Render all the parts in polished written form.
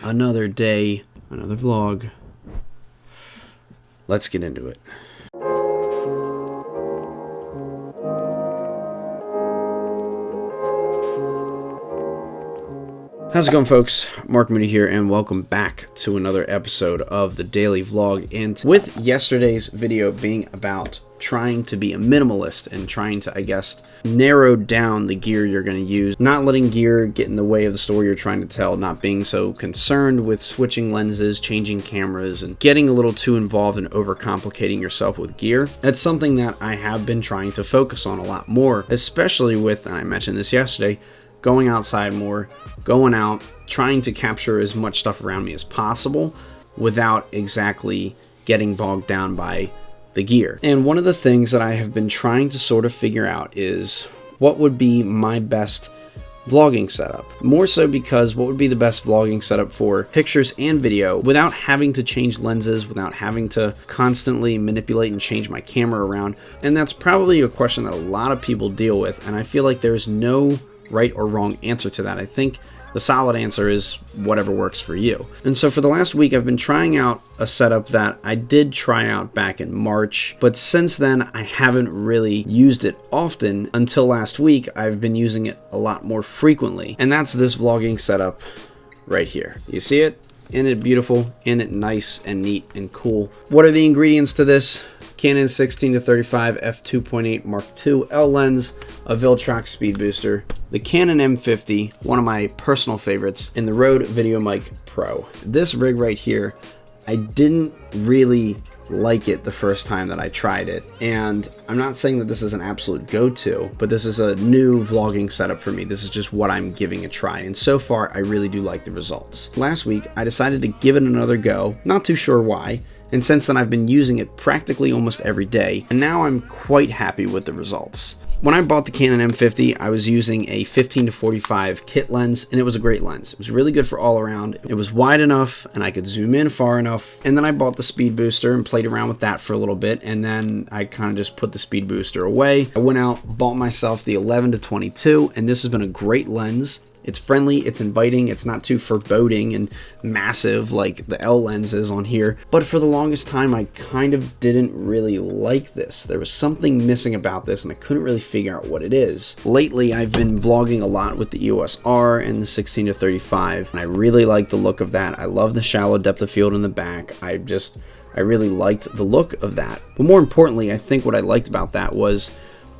Another day, another vlog. Let's get into it. How's it going, folks? Mark Moody here, and welcome back to another episode of the daily vlog. And with yesterday's video being about trying to be a minimalist and trying to, I guess, narrow down the gear you're going to use, not letting gear get in the way of the story you're trying to tell, not being so concerned with switching lenses, changing cameras, and getting a little too involved and overcomplicating yourself with gear. That's something that I have been trying to focus on a lot more, especially with, and I mentioned this yesterday, going outside more, going out, trying to capture as much stuff around me as possible without exactly getting bogged down by the gear. And one of the things that I have been trying to sort of figure out is what would be my best vlogging setup. More so because what would be the best vlogging setup for pictures and video without having to change lenses, without having to constantly manipulate and change my camera around. And that's probably a question that a lot of people deal with, and I feel like there's no right or wrong answer to that. I think the solid answer is whatever works for you. And so for the last week, I've been trying out a setup that I did try out back in March, but since then I haven't really used it often. Until last week, I've been using it a lot more frequently, and that's this vlogging setup right here. You see it? Isn't it beautiful? Isn't it nice and neat and cool? What are the ingredients to this? Canon 16-35 f2.8 Mark II L lens, a Viltrox speed booster, the Canon M50, one of my personal favorites, and the Rode VideoMic Pro. This rig right here, I didn't really like it the first time that I tried it, and I'm not saying that this is an absolute go-to, but this is a new vlogging setup for me. This is just what I'm giving a try, and so far I really do like the results. Last week I decided to give it another go, not too sure why, and since then I've been using it practically almost every day, and now I'm quite happy with the results. When I bought the Canon M50, I was using a 15-45 kit lens, and it was a great lens. It was really good for all around. It was wide enough, and I could zoom in far enough. And then I bought the speed booster and played around with that for a little bit, and then I kind of just put the speed booster away. I went out, bought myself the 11-22, and this has been a great lens. It's friendly, it's inviting, it's not too foreboding and massive like the L lens is on here. But for the longest time, I kind of didn't really like this. There was something missing about this, and I couldn't really figure out what it is. Lately, I've been vlogging a lot with the EOS R and the 16-35, and I really like the look of that. I love the shallow depth of field in the back. I really liked the look of that. But more importantly, I think what I liked about that was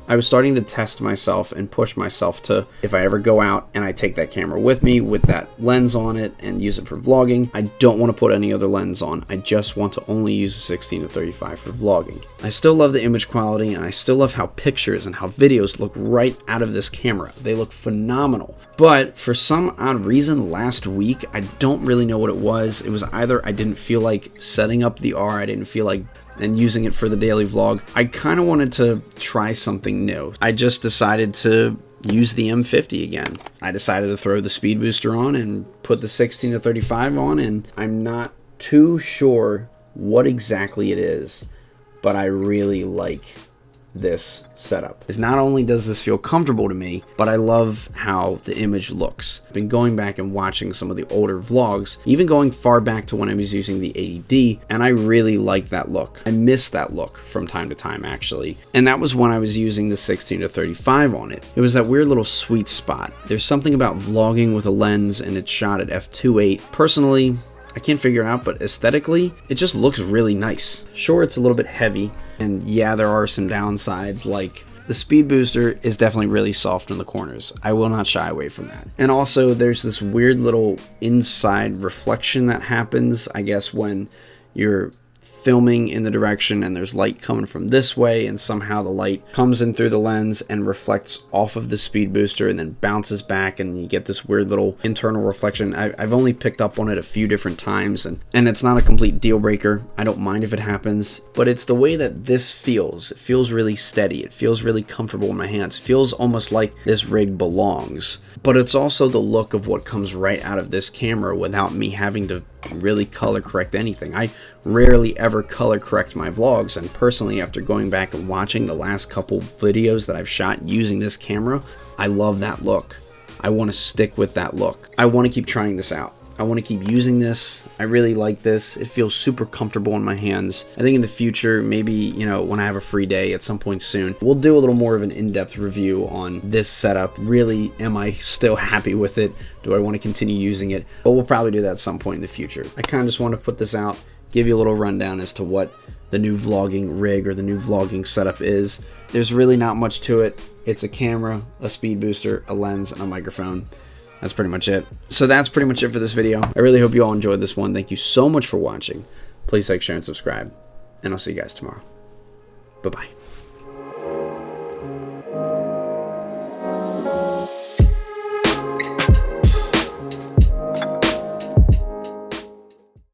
I was starting to test myself and push myself to, if I ever go out and I take that camera with me with that lens on it and use it for vlogging, I don't want to put any other lens on. I just want to only use the 16-35 for vlogging. I still love the image quality, and I still love how pictures and how videos look right out of this camera. They look phenomenal. But for some odd reason, last week, I don't really know what it was. It was either I didn't feel like setting up the R, I didn't feel like and using it for the daily vlog. I kind of wanted to try something new. I just decided to use the M50 again. I decided to throw the speed booster on and put the 16-35 on, and I'm not too sure what exactly it is, but I really like this setup. Is not only does this feel comfortable to me, but I love how the image looks. I've been going back and watching some of the older vlogs, even going far back to when I was using the 80D, and I really like that look. I miss that look from time to time, actually. And that was when I was using the 16-35 on it. It was that weird little sweet spot. There's something about vlogging with a lens and it's shot at f2.8. Personally, I can't figure it out, but aesthetically, it just looks really nice. Sure, it's a little bit heavy, and yeah, there are some downsides, like the speed booster is definitely really soft in the corners. I will not shy away from that. And also, there's this weird little inside reflection that happens, I guess, when you're filming in the direction and there's light coming from this way, and somehow the light comes in through the lens and reflects off of the speed booster and then bounces back, and you get this weird little internal reflection. I've only picked up on it a few different times, and it's not a complete deal breaker. I don't mind if it happens, but it's the way that this feels. It feels really steady. It feels really comfortable in my hands. It feels almost like this rig belongs. But it's also the look of what comes right out of this camera without me having to really color correct anything. I rarely ever color correct my vlogs, and personally, after going back and watching the last couple videos that I've shot using this camera, I love that look. I want to stick with that look. I want to keep trying this out. I want to keep using this. I really like this. It feels super comfortable in my hands. I think in the future, maybe, you know, when I have a free day at some point soon, we'll do a little more of an in-depth review on this setup. Really, am I still happy with it? Do I want to continue using it? But we'll probably do that at some point in the future. I kind of just want to put this out, give you a little rundown as to what the new vlogging rig or the new vlogging setup is. There's really not much to it. It's a camera, a speed booster, a lens, and a microphone. That's pretty much it. So that's pretty much it for this video. I really hope you all enjoyed this one. Thank you so much for watching. Please like, share, and subscribe. And I'll see you guys tomorrow. Bye-bye.